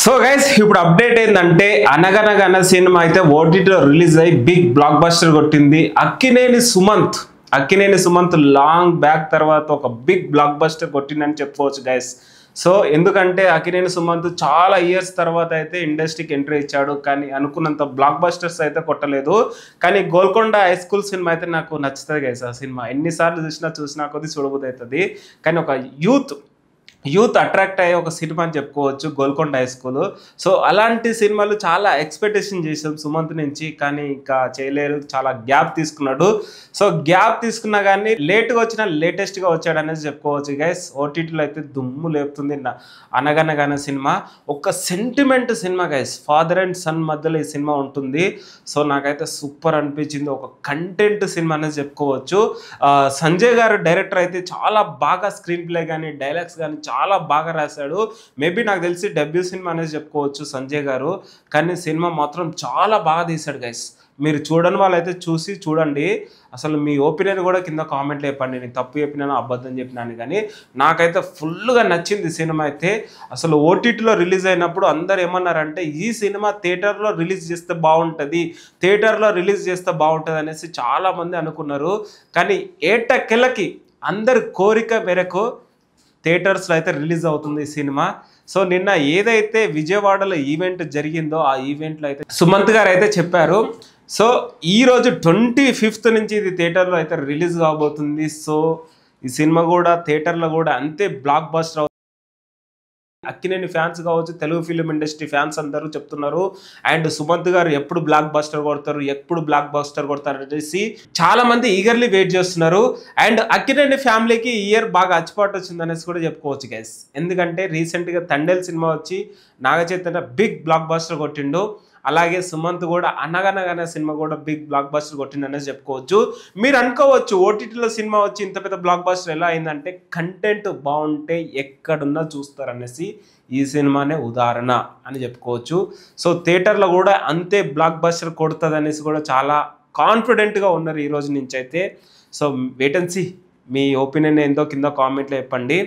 So guys ఇప్పుడు update ఏంటంటే అనగనగా అన్న సినిమా అయితే ఓటీటీలో రిలీజ్ అయ్యి బిగ్ బ్లాక్ బస్టర్ కొట్టింది. అక్కినేని సుమంత్ లాంగ్ బ్యాక్ తర్వాత ఒక బిగ్ బ్లాక్ బస్టర్ కొట్టిందని చెప్పుకోవచ్చు గైస్. సో ఎందుకంటే అక్కినేని సుమంత్ చాలా ఇయర్స్ తర్వాత అయితే ఇండస్ట్రీకి ఎంట్రీ ఇచ్చాడు, కానీ అనుకున్నంత బ్లాక్ బస్టర్స్ అయితే కొట్టలేదు. కానీ గోల్కొండ హై స్కూల్ సినిమా అయితే నాకు నచ్చుతుంది గైస్. ఆ సినిమా ఎన్నిసార్లు చూసినా కొద్ది చూడబుద్ధి అవుతుంది. కానీ ఒక యూత్ అట్రాక్ట్ అయ్యే ఒక సినిమా అని చెప్పుకోవచ్చు గోల్కొండ హై స్కూల్. సో అలాంటి సినిమాలు చాలా ఎక్స్పెక్టేషన్ చేసాం సుమంత్ నుంచి, కానీ ఇంకా చేయలేరు, చాలా గ్యాప్ తీసుకున్నాడు. సో గ్యాప్ తీసుకున్నా కానీ లేట్గా వచ్చినా లేటెస్ట్గా వచ్చాడు అనేది చెప్పుకోవచ్చు గైస్. ఓటీటీలో అయితే దుమ్ము లేపుతుంది అనగనగా సినిమా. ఒక sentiment cinema guys, father and son మధ్యలో ఈ సినిమా ఉంటుంది. సో నాకైతే సూపర్ అనిపించింది, ఒక కంటెంట్ సినిమా అనేది చెప్పుకోవచ్చు. సంజయ్ గారు డైరెక్టర్ అయితే చాలా బాగా స్క్రీన్ ప్లే కానీ డైలాగ్స్ కానీ చాలా బాగా రాశాడు. మేబీ నాకు తెలిసి డెబ్యూ సినిమా అనేది చెప్పుకోవచ్చు సంజయ్ గారు, కానీ సినిమా మాత్రం చాలా బాగా తీశాడు గైస్. మీరు చూడని వాళ్ళైతే చూడండి. అసలు మీ ఒపీనియన్ కూడా కింద కామెంట్లో చెప్పండి, నేను తప్పు చెప్పినాను అబద్ధం చెప్పినాను, కానీ నాకైతే ఫుల్గా నచ్చింది సినిమా అయితే. అసలు ఓటీటీలో రిలీజ్ అయినప్పుడు అందరు ఏమన్నారంటే ఈ సినిమా థియేటర్లో రిలీజ్ చేస్తే బాగుంటుంది అనేసి చాలామంది అనుకున్నారు. కానీ ఏటకెళ్ళకి అందరి కోరిక మేరకు థియేటర్స్లో అయితే రిలీజ్ అవుతుంది ఈ సినిమా. సో నిన్న ఏదైతే విజయవాడలో ఈవెంట్ జరిగిందో ఆ ఈవెంట్లో అయితే సుమంత్ గారు అయితే చెప్పారు. సో ఈరోజు 25th నుంచి ఇది థియేటర్లో అయితే రిలీజ్ కాబోతుంది. సో ఈ సినిమా కూడా థియేటర్లో కూడా అంతే బ్లాక్ బస్టర్. అక్కినేని ఫ్యాన్స్ కావచ్చు, తెలుగు ఫిలిం ఇండస్ట్రీ ఫ్యాన్స్ అందరూ చెప్తున్నారు. అండ్ సుమంత్ గారు ఎప్పుడు బ్లాక్ బస్టర్ కొడతారు అనేసి చాలా మంది ఈగర్లీ వెయిట్ చేస్తున్నారు. అండ్ అక్కినేని ఫ్యామిలీకి ఈ ఇయర్ బాగా అచ్చిపాటు వచ్చింది అనేసి కూడా చెప్పుకోవచ్చు గైస్. ఎందుకంటే రీసెంట్గా తండేల్ సినిమా వచ్చి Naga Chaitanya big block buster కొట్టిండు. అలాగే సుమంత్ కూడా అనగనగా సినిమా కూడా బిగ్ బ్లాక్ బస్టర్ కొట్టింది అనేసి చెప్పుకోవచ్చు. మీరు అనుకోవచ్చు ఓటీటీలో సినిమా వచ్చి ఇంత పెద్ద బ్లాక్ బస్టర్ ఎలా అయిందంటే కంటెంట్ బాగుంటే ఎక్కడున్నా చూస్తారు అనేసి ఈ సినిమానే ఉదాహరణ అని చెప్పుకోవచ్చు. సో థియేటర్లో కూడా అంతే బ్లాక్ బస్టర్ కొడుతుంది అనేసి కూడా చాలా కాన్ఫిడెంట్గా ఉన్నారు ఈ రోజు నుంచి అయితే. సో వెయిట్ అండ్ సీ, మీ ఒపీనియన్ ఏందో కింద కామెంట్లో చెప్పండి.